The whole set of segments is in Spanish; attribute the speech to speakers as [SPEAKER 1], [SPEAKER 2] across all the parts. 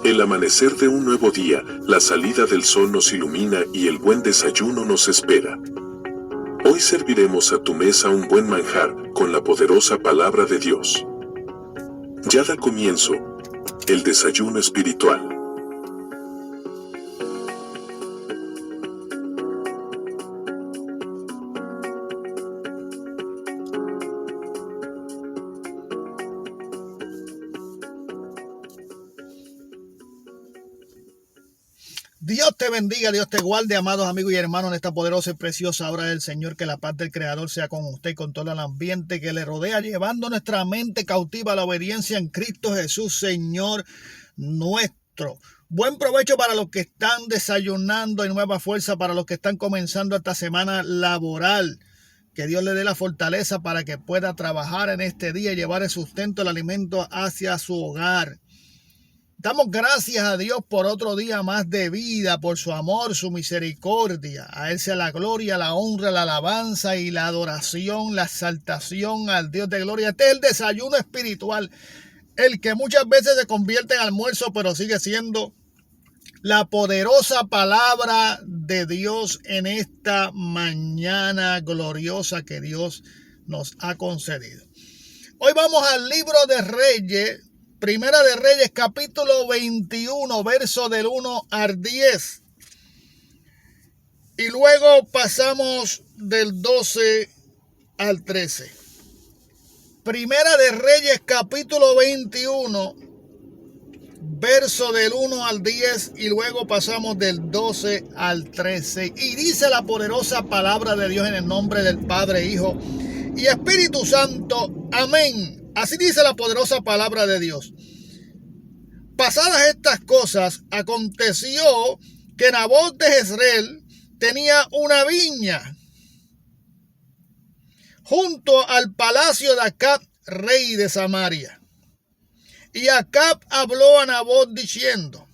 [SPEAKER 1] El amanecer de un nuevo día, la salida del sol nos ilumina y el buen desayuno nos espera. Hoy serviremos a tu mesa un buen manjar con la poderosa palabra de Dios. Ya da comienzo el desayuno espiritual.
[SPEAKER 2] Dios te bendiga, Dios te guarde, amados amigos y hermanos, en esta poderosa y preciosa hora del Señor. Que la paz del Creador sea con usted y con todo el ambiente que le rodea, llevando nuestra mente cautiva a la obediencia en Cristo Jesús, Señor nuestro. Buen provecho para los que están desayunando y nueva fuerza para los que están comenzando esta semana laboral. Que Dios le dé la fortaleza para que pueda trabajar en este día y llevar el sustento, el alimento hacia su hogar. Damos gracias a Dios por otro día más de vida, por su amor, su misericordia. A Él sea la gloria, la honra, la alabanza y la adoración, la exaltación al Dios de gloria. Este es el desayuno espiritual, el que muchas veces se convierte en almuerzo, pero sigue siendo la poderosa palabra de Dios en esta mañana gloriosa que Dios nos ha concedido. Hoy vamos al libro de Reyes. Primera de Reyes, capítulo 21, verso del 1 al 10. Y luego pasamos del 12 al 13. Primera de Reyes, capítulo 21, verso del 1 al 10. Y luego pasamos del 12 al 13. Y dice la poderosa palabra de Dios en el nombre del Padre, Hijo y Espíritu Santo. Amén. Así dice la poderosa palabra de Dios. Pasadas estas cosas, aconteció que Nabot de Jezreel tenía una viña junto al palacio de Acab, rey de Samaria. Y Acab habló a Nabot diciendo: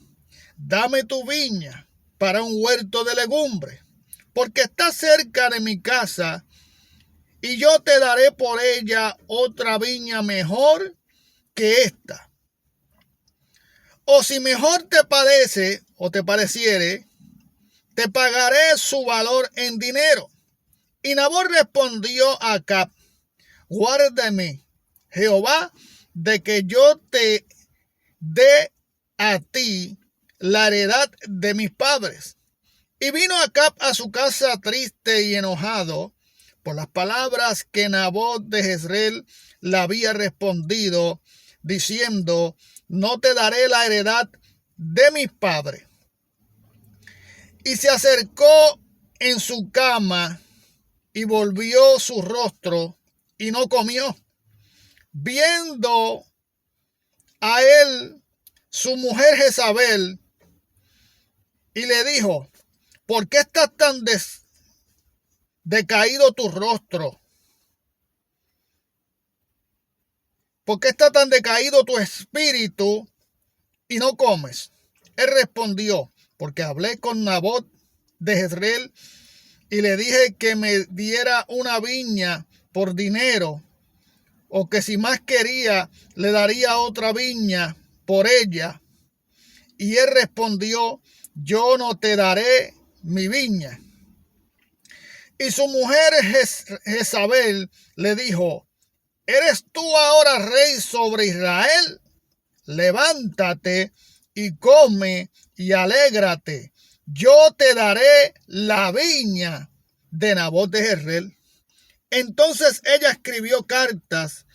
[SPEAKER 2] dame tu viña para un huerto de legumbres, porque está cerca de mi casa, y yo te daré por ella otra viña mejor que esta. O si mejor te parece o te pareciere, te pagaré su valor en dinero. Y Nabot respondió a Acab: guárdame, Jehová, de que yo te dé a ti la heredad de mis padres. Y vino Acab a su casa triste y enojado por las palabras que Nabot de Jezreel le había respondido, diciendo: no te daré la heredad de mis padres. Y se acercó en su cama y volvió su rostro y no comió. Viendo a él su mujer Jezabel, y le dijo: ¿por qué estás tan decaído tu rostro? ¿Por qué está tan decaído tu espíritu y no comes? Él respondió: porque hablé con Nabot de Jezreel y le dije que me diera una viña por dinero, o que si más quería le daría otra viña por ella. Y él respondió: yo no te daré mi viña. Y su mujer Jezabel le dijo: ¿eres tú ahora rey sobre Israel? Levántate y come y alégrate. Yo te daré la viña de Nabot de Jezreel. Entonces ella escribió cartas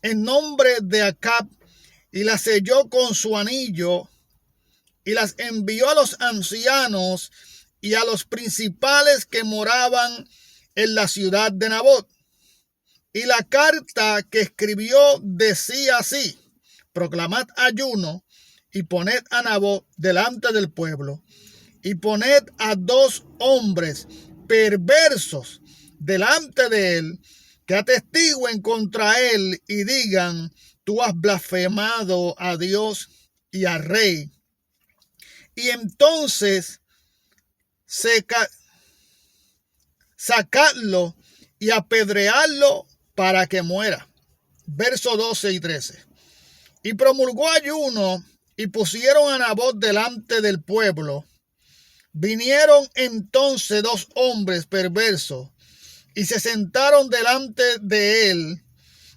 [SPEAKER 2] en nombre de Acab y las selló con su anillo y las envió a los ancianos y a los principales que moraban en la ciudad de Nabot. Y la carta que escribió decía así: proclamad ayuno y poned a Nabot delante del pueblo, y poned a 2 hombres perversos delante de él, que atestiguen contra él y digan: tú has blasfemado a Dios y al rey. Y entonces sacadlo y apedrearlo para que muera. Verso 12 y 13. Y promulgó ayuno y pusieron a Nabot delante del pueblo. Vinieron entonces 2 hombres perversos y se sentaron delante de él.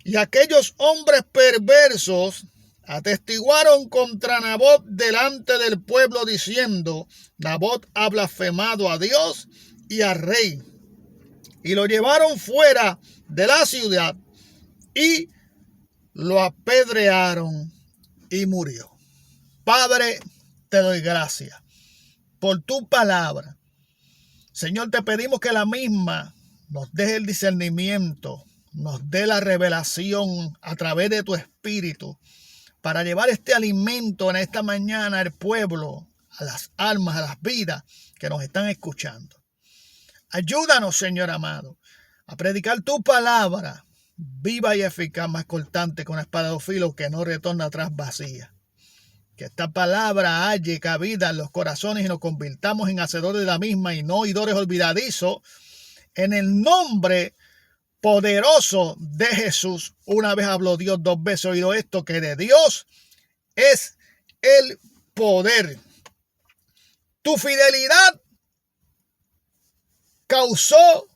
[SPEAKER 2] Y aquellos hombres perversos atestiguaron contra Nabot delante del pueblo diciendo: Nabot ha blasfemado a Dios y al rey. Y lo llevaron fuera de la ciudad y lo apedrearon y murió. Padre, te doy gracias por tu palabra. Señor, te pedimos que la misma nos dé el discernimiento, nos dé la revelación a través de tu espíritu para llevar este alimento en esta mañana al pueblo, a las almas, a las vidas que nos están escuchando. Ayúdanos, Señor amado, a predicar tu palabra viva y eficaz, más cortante que una espada de filo que no retorna atrás vacía. Que esta palabra halle cabida en los corazones y nos convirtamos en hacedores de la misma y no oidores olvidadizos, en el nombre poderoso de Jesús. Una vez habló Dios, 2 veces oído esto, que de Dios es el poder. Tu fidelidad causó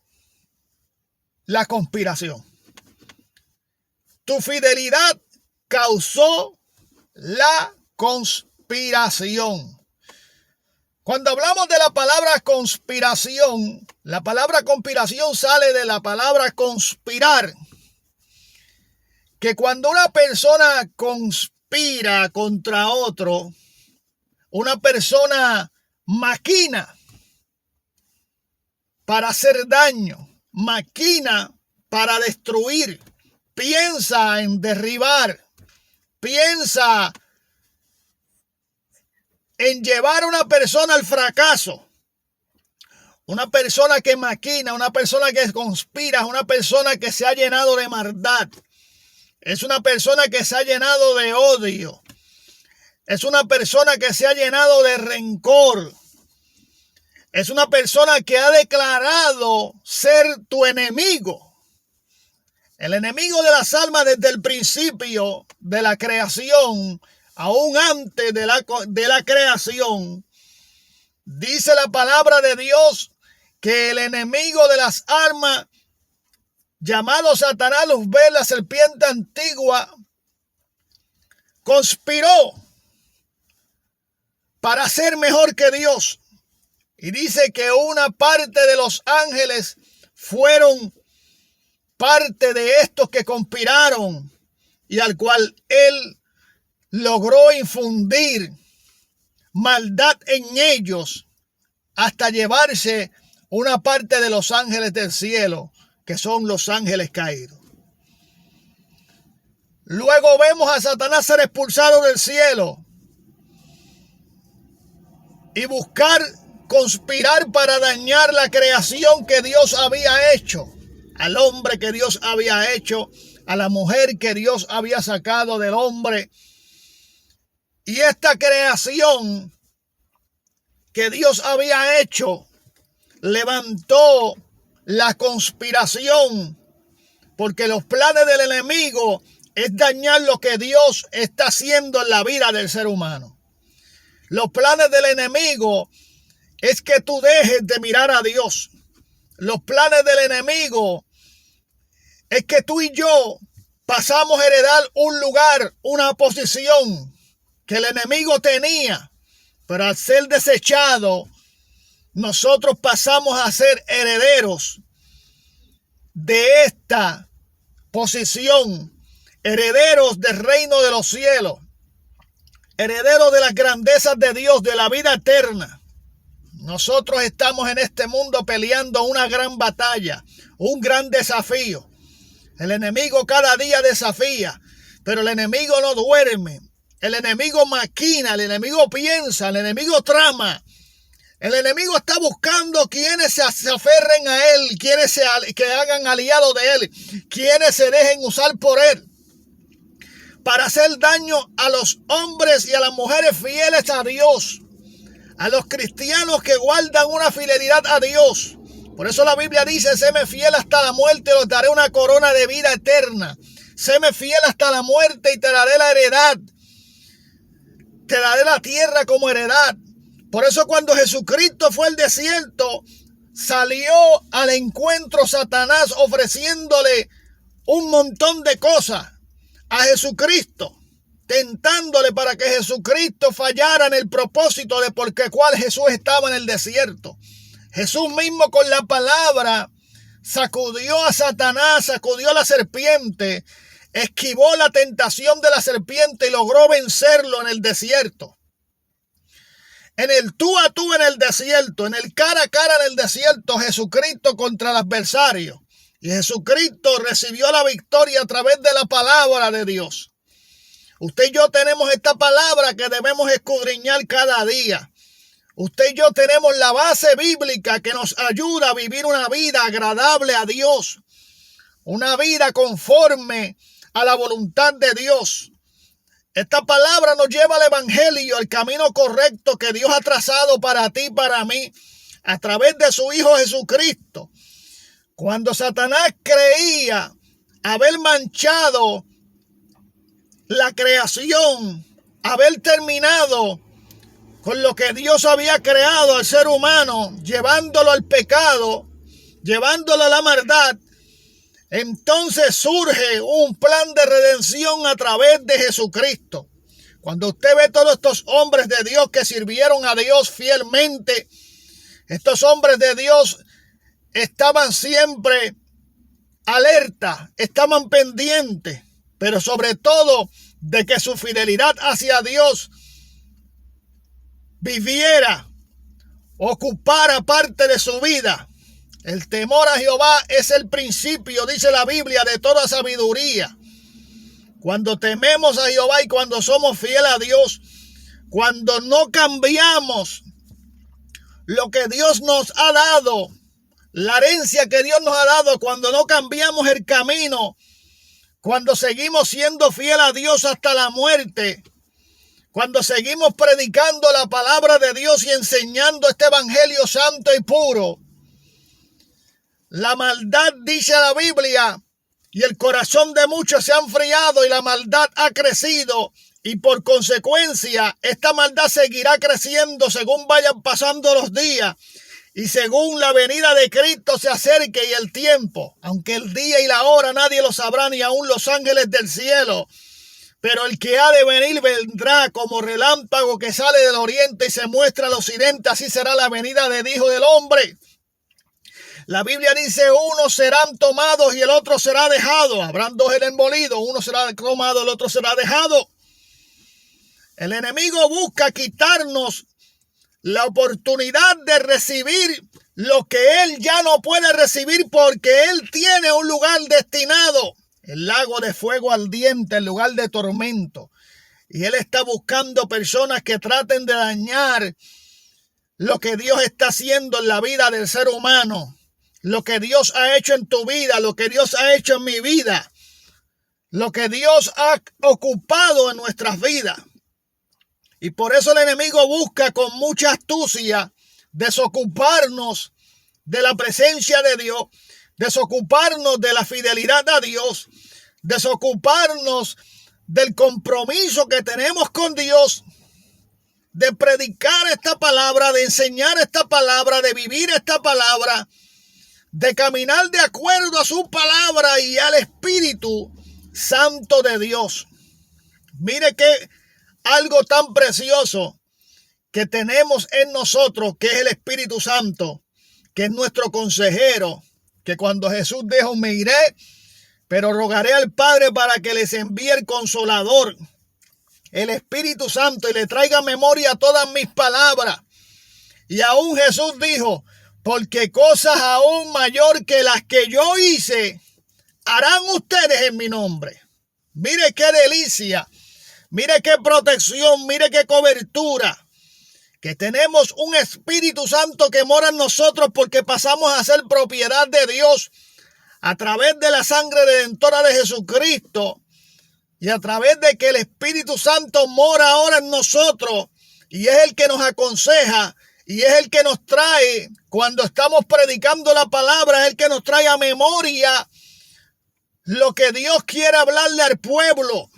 [SPEAKER 2] la conspiración. Tu fidelidad causó la conspiración. Cuando hablamos de la palabra conspiración sale de la palabra conspirar. Que cuando una persona conspira contra otro, una persona maquina para hacer daño, maquina para destruir, piensa en derribar, piensa en llevar a una persona al fracaso. Una persona que maquina, una persona que conspira, una persona que se ha llenado de maldad. Es una persona que se ha llenado de odio. Es una persona que se ha llenado de rencor. Es una persona que ha declarado ser tu enemigo. El enemigo de las almas desde el principio de la creación, aún antes de la creación, dice la palabra de Dios que el enemigo de las almas, llamado Satanás, Luzbel, la serpiente antigua, conspiró para ser mejor que Dios. Y dice que una parte de los ángeles fueron parte de estos que conspiraron y al cual él logró infundir maldad en ellos hasta llevarse una parte de los ángeles del cielo, que son los ángeles caídos. Luego vemos a Satanás ser expulsado del cielo y buscar conspirar para dañar la creación que Dios había hecho, al hombre que Dios había hecho, a la mujer que Dios había sacado del hombre. Y esta creación que Dios había hecho levantó la conspiración, porque los planes del enemigo es dañar lo que Dios está haciendo en la vida del ser humano. Los planes del enemigo es que tú dejes de mirar a Dios. Los planes del enemigo es que tú y yo pasamos a heredar un lugar, una posición que el enemigo tenía, pero al ser desechado, nosotros pasamos a ser herederos de esta posición, herederos del reino de los cielos, herederos de las grandezas de Dios, de la vida eterna. Nosotros estamos en este mundo peleando una gran batalla, un gran desafío. El enemigo cada día desafía, pero el enemigo no duerme. El enemigo maquina, el enemigo piensa, el enemigo trama. El enemigo está buscando quienes se aferren a él, quienes que hagan aliados de él, quienes se dejen usar por él para hacer daño a los hombres y a las mujeres fieles a Dios, a los cristianos que guardan una fidelidad a Dios. Por eso la Biblia dice: séme fiel hasta la muerte, os daré una corona de vida eterna. Séme fiel hasta la muerte y te daré la heredad. Te te daré la tierra como heredad. Por eso cuando Jesucristo fue al desierto, salió al encuentro Satanás ofreciéndole un montón de cosas a Jesucristo, tentándole para que Jesucristo fallara en el propósito de por qué cual Jesús estaba en el desierto. Jesús mismo con la palabra sacudió a Satanás, sacudió a la serpiente, esquivó la tentación de la serpiente y logró vencerlo en el desierto. En el tú a tú en el desierto, en el cara a cara en el desierto, Jesucristo contra el adversario. Y Jesucristo recibió la victoria a través de la palabra de Dios. Usted y yo tenemos esta palabra que debemos escudriñar cada día. Usted y yo tenemos la base bíblica que nos ayuda a vivir una vida agradable a Dios. Una vida conforme a la voluntad de Dios. Esta palabra nos lleva al evangelio, al camino correcto que Dios ha trazado para ti y para mí a través de su Hijo Jesucristo. Cuando Satanás creía haber manchado la creación, haber terminado con lo que Dios había creado al ser humano, llevándolo al pecado, llevándolo a la maldad, entonces surge un plan de redención a través de Jesucristo. Cuando usted ve todos estos hombres de Dios que sirvieron a Dios fielmente, estos hombres de Dios estaban siempre alerta, estaban pendientes, pero sobre todo de que su fidelidad hacia Dios viviera, ocupara parte de su vida. El temor a Jehová es el principio, dice la Biblia, de toda sabiduría. Cuando tememos a Jehová y cuando somos fieles a Dios, cuando no cambiamos lo que Dios nos ha dado, la herencia que Dios nos ha dado, cuando no cambiamos el camino, cuando seguimos siendo fieles a Dios hasta la muerte, cuando seguimos predicando la palabra de Dios y enseñando este evangelio santo y puro, la maldad, dice la Biblia, y el corazón de muchos se ha enfriado y la maldad ha crecido, y por consecuencia esta maldad seguirá creciendo según vayan pasando los días y según la venida de Cristo se acerque y el tiempo, aunque el día y la hora nadie lo sabrá, ni aun los ángeles del cielo. Pero el que ha de venir vendrá como relámpago que sale del oriente y se muestra al occidente. Así será la venida del Hijo del Hombre. La Biblia dice, unos serán tomados y el otro será dejado. Habrán dos en el molido, uno será tomado, el otro será dejado. El enemigo busca quitarnos la oportunidad de recibir lo que él ya no puede recibir porque él tiene un lugar destinado. El lago de fuego ardiente, el lugar de tormento. Y él está buscando personas que traten de dañar lo que Dios está haciendo en la vida del ser humano. Lo que Dios ha hecho en tu vida, lo que Dios ha hecho en mi vida. Lo que Dios ha ocupado en nuestras vidas. Y por eso el enemigo busca con mucha astucia desocuparnos de la presencia de Dios, desocuparnos de la fidelidad a Dios, desocuparnos del compromiso que tenemos con Dios, de predicar esta palabra, de enseñar esta palabra, de vivir esta palabra, de caminar de acuerdo a su palabra y al Espíritu Santo de Dios. Mire que algo tan precioso que tenemos en nosotros, que es el Espíritu Santo, que es nuestro consejero, que cuando Jesús dijo, me iré, pero rogaré al Padre para que les envíe el Consolador, el Espíritu Santo, y le traiga memoria a todas mis palabras. Y aún Jesús dijo, porque cosas aún mayor que las que yo hice, harán ustedes en mi nombre. Mire qué delicia, mire qué protección, mire qué cobertura. Que tenemos un Espíritu Santo que mora en nosotros porque pasamos a ser propiedad de Dios a través de la sangre redentora de Jesucristo y a través de que el Espíritu Santo mora ahora en nosotros y es el que nos aconseja y es el que nos trae cuando estamos predicando la palabra, es el que nos trae a memoria lo que Dios quiere hablarle al pueblo.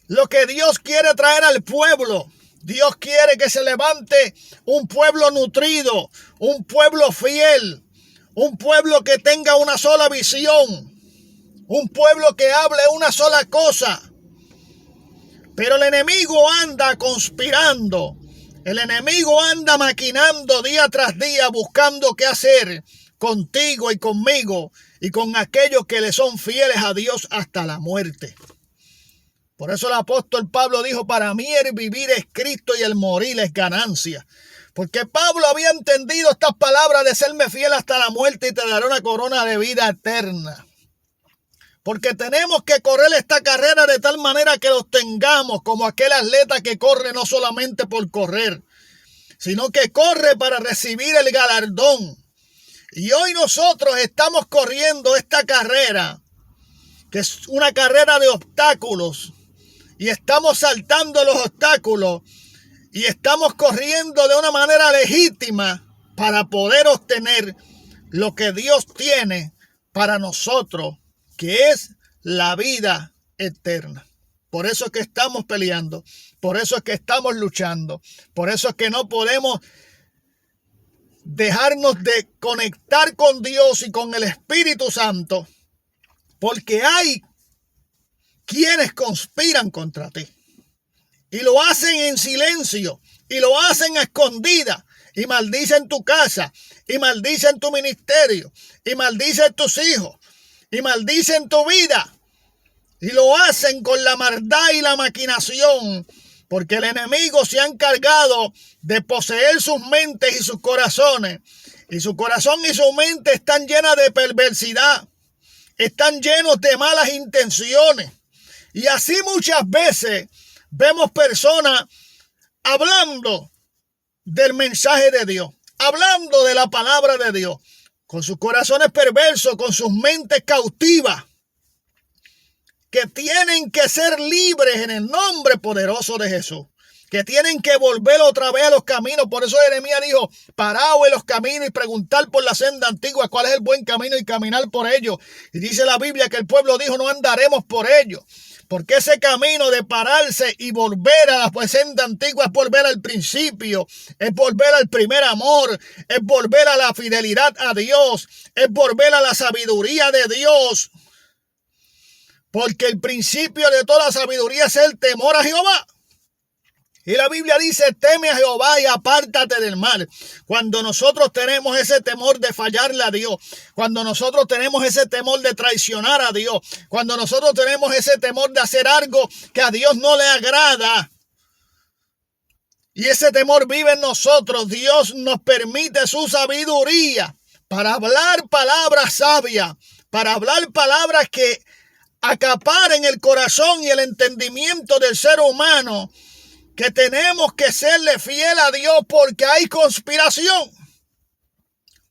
[SPEAKER 2] lo que Dios quiere traer al pueblo. Dios quiere que se levante un pueblo nutrido, un pueblo fiel, un pueblo que tenga una sola visión, un pueblo que hable una sola cosa. Pero el enemigo anda conspirando, el enemigo anda maquinando día tras día, buscando qué hacer contigo y conmigo y con aquellos que le son fieles a Dios hasta la muerte. Por eso el apóstol Pablo dijo, para mí el vivir es Cristo y el morir es ganancia. Porque Pablo había entendido estas palabras de serme fiel hasta la muerte y te daré una corona de vida eterna. Porque tenemos que correr esta carrera de tal manera que los tengamos como aquel atleta que corre no solamente por correr, sino que corre para recibir el galardón. Y hoy nosotros estamos corriendo esta carrera, que es una carrera de obstáculos. Y estamos saltando los obstáculos y estamos corriendo de una manera legítima para poder obtener lo que Dios tiene para nosotros, que es la vida eterna. Por eso es que estamos peleando, por eso es que estamos luchando, por eso es que no podemos dejarnos de conectar con Dios y con el Espíritu Santo, porque hay quienes conspiran contra ti y lo hacen en silencio y lo hacen a escondidas y maldicen tu casa y maldicen tu ministerio y maldicen tus hijos y maldicen tu vida y lo hacen con la maldad y la maquinación, porque el enemigo se ha encargado de poseer sus mentes y sus corazones, y su corazón y su mente están llenas de perversidad, están llenos de malas intenciones. Y así muchas veces vemos personas hablando del mensaje de Dios, hablando de la palabra de Dios, con sus corazones perversos, con sus mentes cautivas, que tienen que ser libres en el nombre poderoso de Jesús, que tienen que volver otra vez a los caminos. Por eso Jeremías dijo, paraos en los caminos y preguntar por la senda antigua cuál es el buen camino y caminar por ello. Y dice la Biblia que el pueblo dijo, no andaremos por ello. Porque ese camino de pararse y volver a la senda antigua es volver al principio, es volver al primer amor, es volver a la fidelidad a Dios, es volver a la sabiduría de Dios. Porque el principio de toda sabiduría es el temor a Jehová. Y la Biblia dice, teme a Jehová y apártate del mal. Cuando nosotros tenemos ese temor de fallarle a Dios, cuando nosotros tenemos ese temor de traicionar a Dios, cuando nosotros tenemos ese temor de hacer algo que a Dios no le agrada, y ese temor vive en nosotros, Dios nos permite su sabiduría para hablar palabras sabias, para hablar palabras que acaparen el corazón y el entendimiento del ser humano, que tenemos que serle fiel a Dios porque hay conspiración.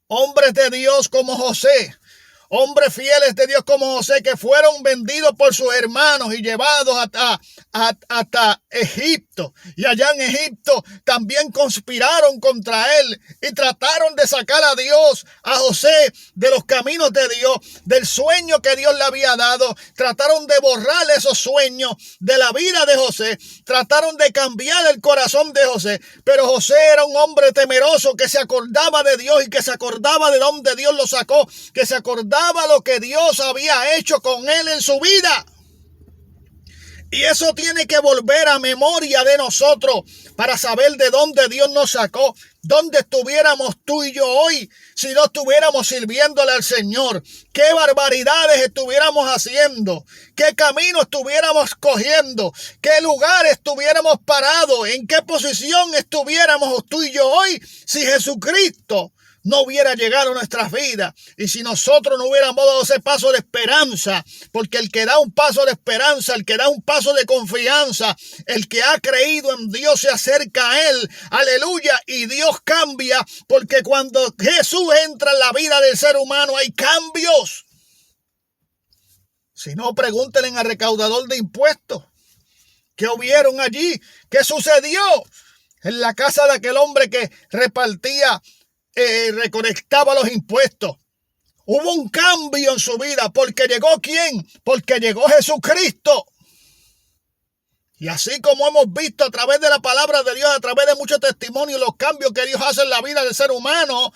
[SPEAKER 2] Hombres de Dios como José, hombres fieles de Dios como José, que fueron vendidos por sus hermanos y llevados hasta Egipto. Y allá en Egipto también conspiraron contra él y trataron de sacar a Dios, a José, de los caminos de Dios, del sueño que Dios le había dado. Trataron de borrar esos sueños de la vida de José. Trataron de cambiar el corazón de José. Pero José era un hombre temeroso que se acordaba de Dios y que se acordaba de donde Dios lo sacó, que se acordaba lo que Dios había hecho con él en su vida. Y eso tiene que volver a memoria de nosotros para saber de dónde Dios nos sacó, dónde estuviéramos tú y yo hoy si no estuviéramos sirviéndole al Señor, qué barbaridades estuviéramos haciendo, qué camino estuviéramos cogiendo, qué lugar estuviéramos parados, en qué posición estuviéramos tú y yo hoy si Jesucristo no hubiera llegado a nuestras vidas y si nosotros no hubiéramos dado ese paso de esperanza, porque el que da un paso de esperanza, el que da un paso de confianza, el que ha creído en Dios se acerca a Él, aleluya, y Dios cambia, porque cuando Jesús entra en la vida del ser humano hay cambios. Si no, pregúntenle al recaudador de impuestos, ¿qué hubieron allí? ¿Qué sucedió en la casa de aquel hombre que repartía recolectaba los impuestos? Hubo un cambio en su vida porque llegó ¿quién? Porque llegó Jesucristo. Y así como hemos visto a través de la palabra de Dios, a través de muchos testimonios, los cambios que Dios hace en la vida del ser humano,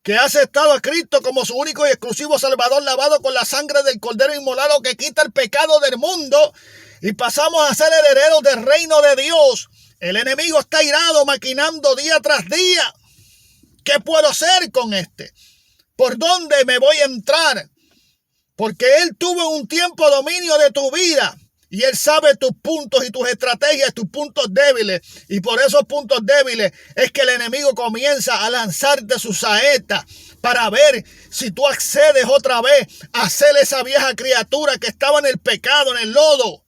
[SPEAKER 2] que ha aceptado a Cristo como su único y exclusivo Salvador, lavado con la sangre del Cordero inmolado que quita el pecado del mundo, y pasamos a ser herederos del reino de Dios. El enemigo está irado, maquinando día tras día. ¿Qué puedo hacer con este? ¿Por dónde me voy a entrar? Porque él tuvo un tiempo dominio de tu vida. Y él sabe tus puntos y tus estrategias, tus puntos débiles. Y por esos puntos débiles es que el enemigo comienza a lanzarte sus saetas para ver si tú accedes otra vez a ser esa vieja criatura que estaba en el pecado, en el lodo.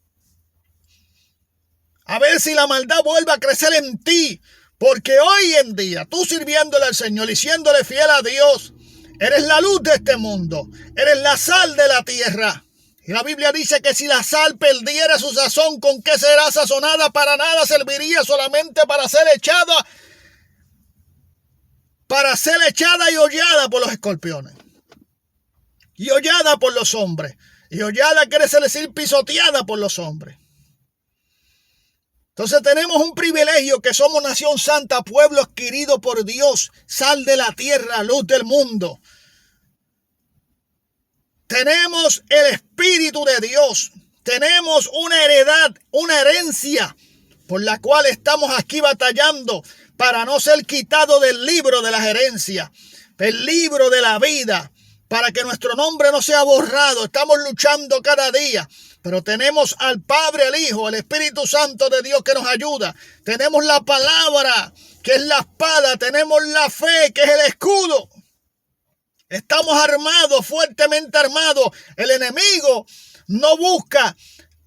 [SPEAKER 2] A ver si la maldad vuelve a crecer en ti. Porque hoy en día, tú sirviéndole al Señor y siéndole fiel a Dios, eres la luz de este mundo. Eres la sal de la tierra. Y la Biblia dice que si la sal perdiera su sazón, ¿con qué será sazonada? Para nada serviría, solamente para ser echada y hollada por los escorpiones. Y hollada por los hombres. Y hollada quiere decir pisoteada por los hombres. Entonces tenemos un privilegio que somos nación santa, pueblo adquirido por Dios, sal de la tierra, luz del mundo. Tenemos el Espíritu de Dios. Tenemos una heredad, una herencia por la cual estamos aquí batallando para no ser quitado del libro de las herencias, el libro de la vida, para que nuestro nombre no sea borrado. Estamos luchando cada día, pero tenemos al Padre, el Hijo, el Espíritu Santo de Dios que nos ayuda. Tenemos la palabra, que es la espada. Tenemos la fe, que es el escudo. Estamos armados, fuertemente armados. El enemigo no busca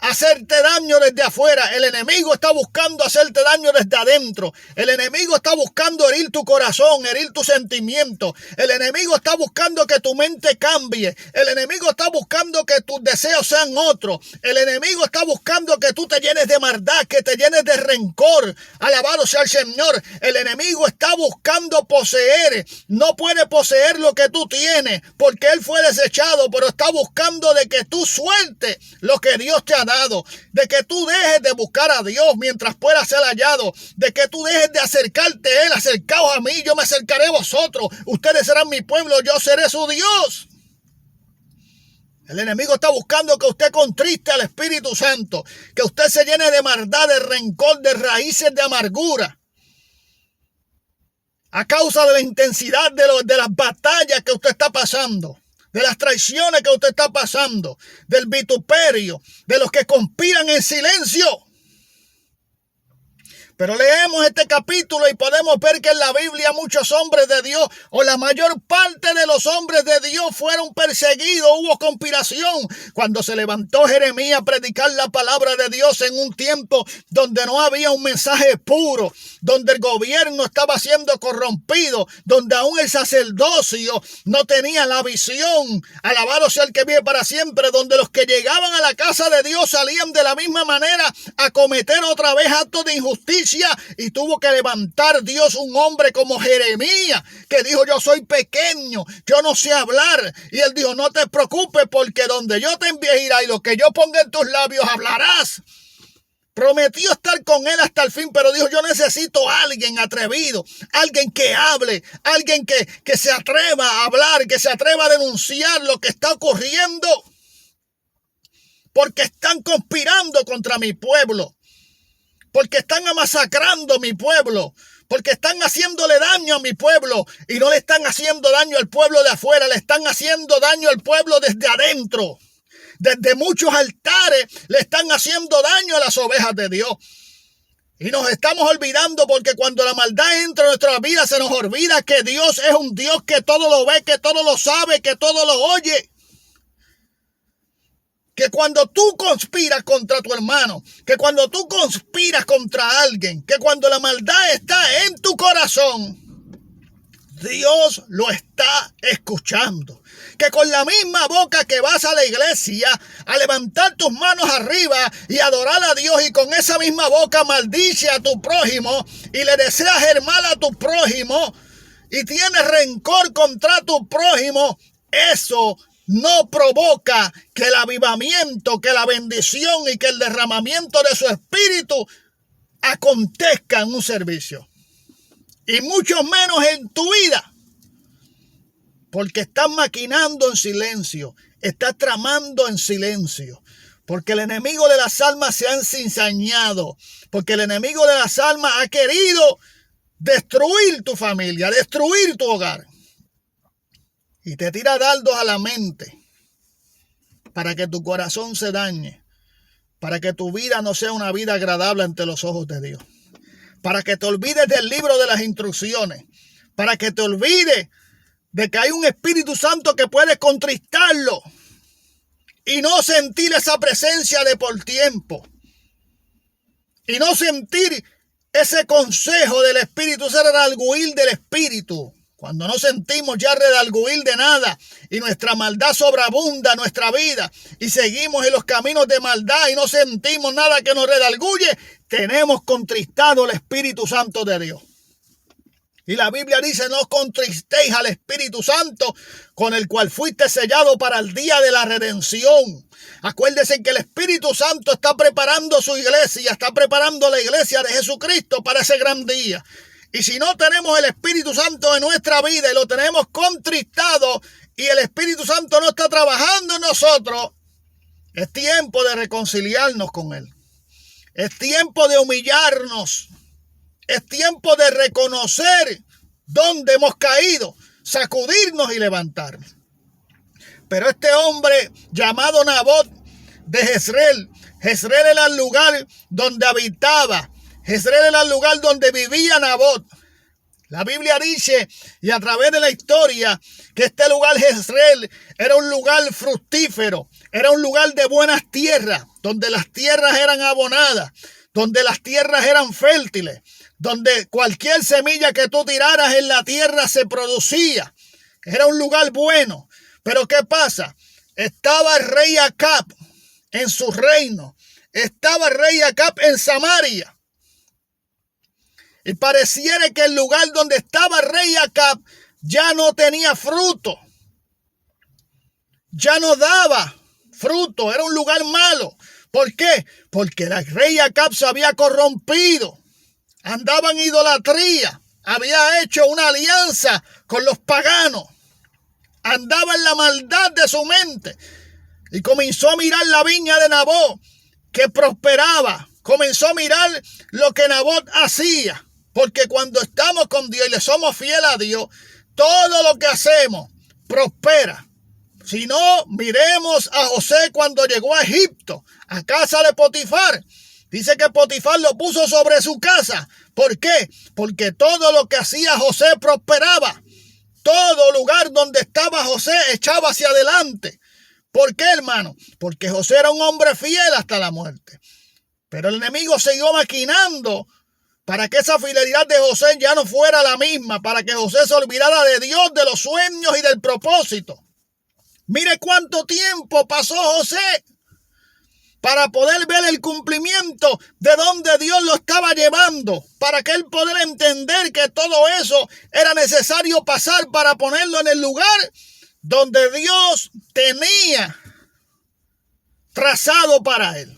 [SPEAKER 2] hacerte daño desde afuera. El enemigo está buscando hacerte daño desde adentro. El enemigo está buscando herir tu corazón, herir tus sentimientos. El enemigo está buscando que tu mente cambie. El enemigo está buscando que tus deseos sean otros. El enemigo está buscando que tú te llenes de maldad, que te llenes de rencor. Alabado sea el Señor. El enemigo está buscando poseer. No puede poseer lo que tú tienes porque él fue desechado, pero está buscando de que tú sueltes lo que Dios te ha dado. De que tú dejes de buscar a Dios mientras pueda ser hallado, de que tú dejes de acercarte a Él. Acercaos a mí, yo me acercaré a vosotros. Ustedes serán mi pueblo, yo seré su Dios. El enemigo está buscando que usted contriste al Espíritu Santo, que usted se llene de maldad, de rencor, de raíces de amargura, a causa de la intensidad de las batallas que usted está pasando, de las traiciones que usted está pasando, del vituperio, de los que conspiran en silencio. Pero leemos este capítulo y podemos ver que en la Biblia muchos hombres de Dios, o la mayor parte de los hombres de Dios, fueron perseguidos. Hubo conspiración cuando se levantó Jeremías a predicar la palabra de Dios en un tiempo donde no había un mensaje puro, donde el gobierno estaba siendo corrompido, donde aún el sacerdocio no tenía la visión. Alabado sea el que vive para siempre, donde los que llegaban a la casa de Dios salían de la misma manera a cometer otra vez actos de injusticia. Y tuvo que levantar Dios un hombre como Jeremías, que dijo: yo soy pequeño, yo no sé hablar. Y él dijo: no te preocupes, porque donde yo te envíe irás, y lo que yo ponga en tus labios hablarás. Prometió estar con él hasta el fin, pero dijo: yo necesito a alguien atrevido, alguien que hable, alguien que se atreva a hablar, que se atreva a denunciar lo que está ocurriendo, porque están conspirando contra mi pueblo. Porque están masacrando a mi pueblo, porque están haciéndole daño a mi pueblo, y no le están haciendo daño al pueblo de afuera, le están haciendo daño al pueblo desde adentro. Desde muchos altares le están haciendo daño a las ovejas de Dios. Y nos estamos olvidando, porque cuando la maldad entra en nuestra vida, se nos olvida que Dios es un Dios que todo lo ve, que todo lo sabe, que todo lo oye. Que cuando tú conspiras contra tu hermano, que cuando tú conspiras contra alguien, que cuando la maldad está en tu corazón, Dios lo está escuchando. Que con la misma boca que vas a la iglesia a levantar tus manos arriba y adorar a Dios, y con esa misma boca maldice a tu prójimo y le deseas el mal a tu prójimo y tienes rencor contra tu prójimo, eso no provoca que el avivamiento, que la bendición y que el derramamiento de su espíritu acontezca en un servicio. Y mucho menos en tu vida. Porque estás maquinando en silencio. Estás tramando en silencio. Porque el enemigo de las almas se ha encizañado. Porque el enemigo de las almas ha querido destruir tu familia, destruir tu hogar. Y te tira dardos a la mente para que tu corazón se dañe, para que tu vida no sea una vida agradable ante los ojos de Dios, para que te olvides del libro de las instrucciones, para que te olvides de que hay un Espíritu Santo que puede contristarlo y no sentir esa presencia de por tiempo, y no sentir ese consejo del Espíritu, ese redarguir del Espíritu. Cuando no sentimos ya redarguir de nada y nuestra maldad sobreabunda nuestra vida y seguimos en los caminos de maldad y no sentimos nada que nos redarguye, tenemos contristado el Espíritu Santo de Dios. Y la Biblia dice: no contristéis al Espíritu Santo, con el cual fuiste sellado para el día de la redención. Acuérdense que el Espíritu Santo está preparando su iglesia, está preparando la iglesia de Jesucristo para ese gran día. Y si no tenemos el Espíritu Santo en nuestra vida y lo tenemos contristado y el Espíritu Santo no está trabajando en nosotros, es tiempo de reconciliarnos con Él. Es tiempo de humillarnos. Es tiempo de reconocer dónde hemos caído, sacudirnos y levantarnos. Pero este hombre llamado Nabot de Jezreel, Jezreel era el lugar donde habitaba, Jezreel era el lugar donde vivía Nabot. La Biblia dice, y a través de la historia, que este lugar Jezreel era un lugar fructífero, era un lugar de buenas tierras, donde las tierras eran abonadas, donde las tierras eran fértiles, donde cualquier semilla que tú tiraras en la tierra se producía. Era un lugar bueno. Pero ¿qué pasa? Estaba el rey Acab en su reino. Estaba el rey Acab en Samaria. Y pareciera que el lugar donde estaba el rey Acab ya no tenía fruto. Ya no daba fruto. Era un lugar malo. ¿Por qué? Porque el rey Acab se había corrompido. Andaba en idolatría. Había hecho una alianza con los paganos. Andaba en la maldad de su mente. Y comenzó a mirar la viña de Nabot, que prosperaba. Comenzó a mirar lo que Nabot hacía. Porque cuando estamos con Dios y le somos fieles a Dios, todo lo que hacemos prospera. Si no, miremos a José cuando llegó a Egipto, a casa de Potifar. Dice que Potifar lo puso sobre su casa. ¿Por qué? Porque todo lo que hacía José prosperaba. Todo lugar donde estaba José echaba hacia adelante. ¿Por qué, hermano? Porque José era un hombre fiel hasta la muerte. Pero el enemigo siguió maquinando para que esa fidelidad de José ya no fuera la misma, para que José se olvidara de Dios, de los sueños y del propósito. Mire cuánto tiempo pasó José para poder ver el cumplimiento de donde Dios lo estaba llevando, para que él pudiera entender que todo eso era necesario pasar para ponerlo en el lugar donde Dios tenía trazado para él.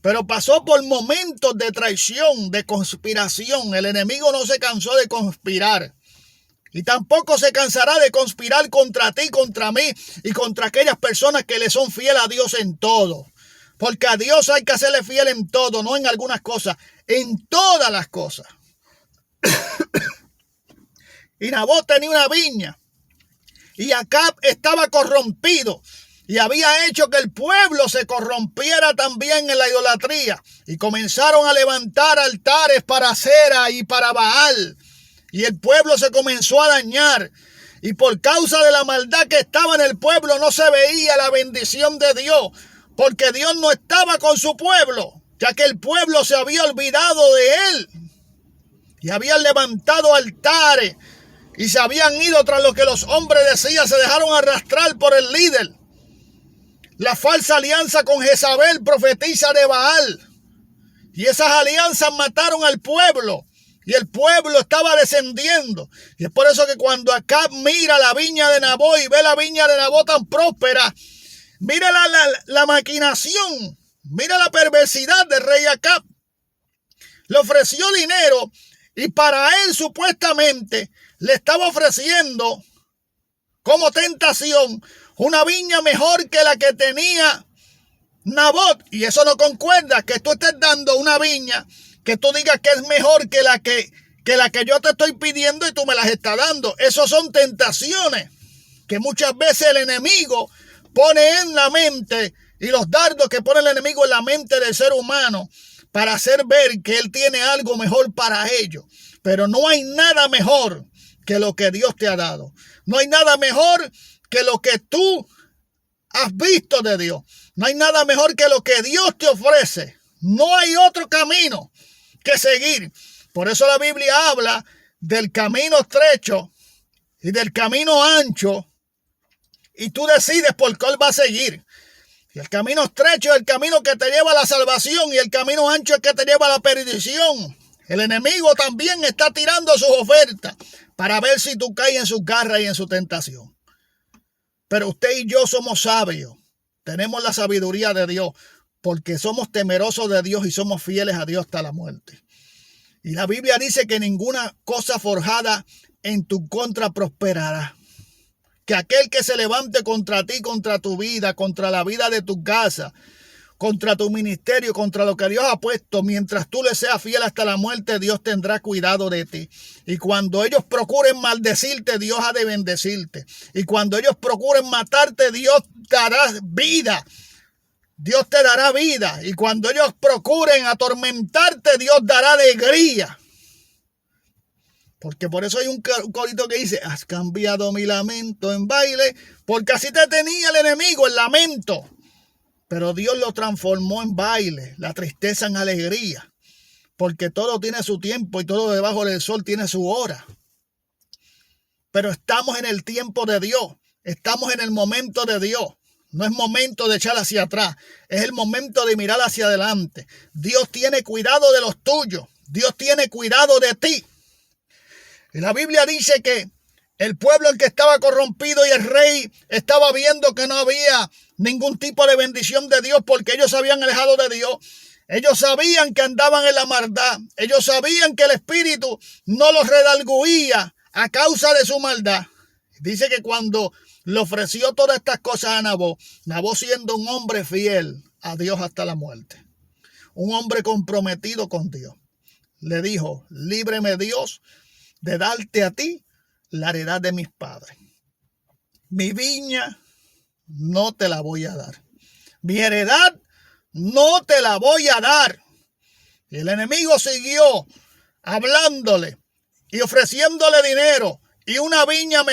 [SPEAKER 2] Pero pasó por momentos de traición, de conspiración. El enemigo no se cansó de conspirar. Y tampoco se cansará de conspirar contra ti, contra mí y contra aquellas personas que le son fieles a Dios en todo. Porque a Dios hay que hacerle fiel en todo, no en algunas cosas, en todas las cosas. Y Nabot tenía una viña. Y Acab estaba corrompido. Y había hecho que el pueblo se corrompiera también en la idolatría. Y comenzaron a levantar altares para Acera y para Baal. Y el pueblo se comenzó a dañar. Y por causa de la maldad que estaba en el pueblo no se veía la bendición de Dios. Porque Dios no estaba con su pueblo. Ya que el pueblo se había olvidado de él. Y habían levantado altares. Y se habían ido tras lo que los hombres decían. Se dejaron arrastrar por el líder. La falsa alianza con Jezabel, profetisa de Baal. Y esas alianzas mataron al pueblo. y el pueblo estaba descendiendo. Y es por eso que cuando Acab mira la viña de Nabot y ve la viña de Nabot tan próspera, mira la maquinación, mira la perversidad del rey Acab. Le ofreció dinero y para él supuestamente le estaba ofreciendo como tentación una viña mejor que la que tenía Nabot. Y eso no concuerda, que tú estés dando una viña que tú digas que es mejor que la que yo te estoy pidiendo y tú me las estás dando. Esas son tentaciones que muchas veces el enemigo pone en la mente, y los dardos que pone el enemigo en la mente del ser humano para hacer ver que él tiene algo mejor para ellos. Pero no hay nada mejor que lo que Dios te ha dado. No hay nada mejor que lo que tú has visto de Dios. No hay nada mejor que lo que Dios te ofrece. No hay otro camino que seguir. Por eso la Biblia habla del camino estrecho y del camino ancho, y tú decides por cuál vas a seguir. Y el camino estrecho es el camino que te lleva a la salvación, y el camino ancho es el que te lleva a la perdición. El enemigo también está tirando sus ofertas para ver si tú caes en sus garras y en su tentación. Pero usted y yo somos sabios. Tenemos la sabiduría de Dios porque somos temerosos de Dios y somos fieles a Dios hasta la muerte. Y la Biblia dice que ninguna cosa forjada en tu contra prosperará. Que aquel que se levante contra ti, contra tu vida, contra la vida de tu casa, contra tu ministerio, contra lo que Dios ha puesto, mientras tú le seas fiel hasta la muerte, Dios tendrá cuidado de ti. Y cuando ellos procuren maldecirte, Dios ha de bendecirte. Y cuando ellos procuren matarte, Dios te dará vida. Dios te dará vida. Y cuando ellos procuren atormentarte, Dios dará alegría. Porque por eso hay un corito que dice: has cambiado mi lamento en baile, porque así te tenía el enemigo, el lamento. Pero Dios lo transformó en baile, la tristeza en alegría. Porque todo tiene su tiempo y todo debajo del sol tiene su hora. Pero estamos en el tiempo de Dios. Estamos en el momento de Dios. No es momento de echar hacia atrás. Es el momento de mirar hacia adelante. Dios tiene cuidado de los tuyos. Dios tiene cuidado de ti. Y la Biblia dice que el pueblo el que estaba corrompido y el rey estaba viendo que no había ningún tipo de bendición de Dios porque ellos se habían alejado de Dios. Ellos sabían que andaban en la maldad. Ellos sabían que el Espíritu no los redarguía a causa de su maldad. Dice que cuando le ofreció todas estas cosas a Nabot, Nabot siendo un hombre fiel a Dios hasta la muerte, un hombre comprometido con Dios, le dijo: líbreme Dios de darte a ti la heredad de mis padres. Mi viña no te la voy a dar. Mi heredad no te la voy a dar. Y el enemigo siguió hablándole y ofreciéndole dinero y una viña mejor.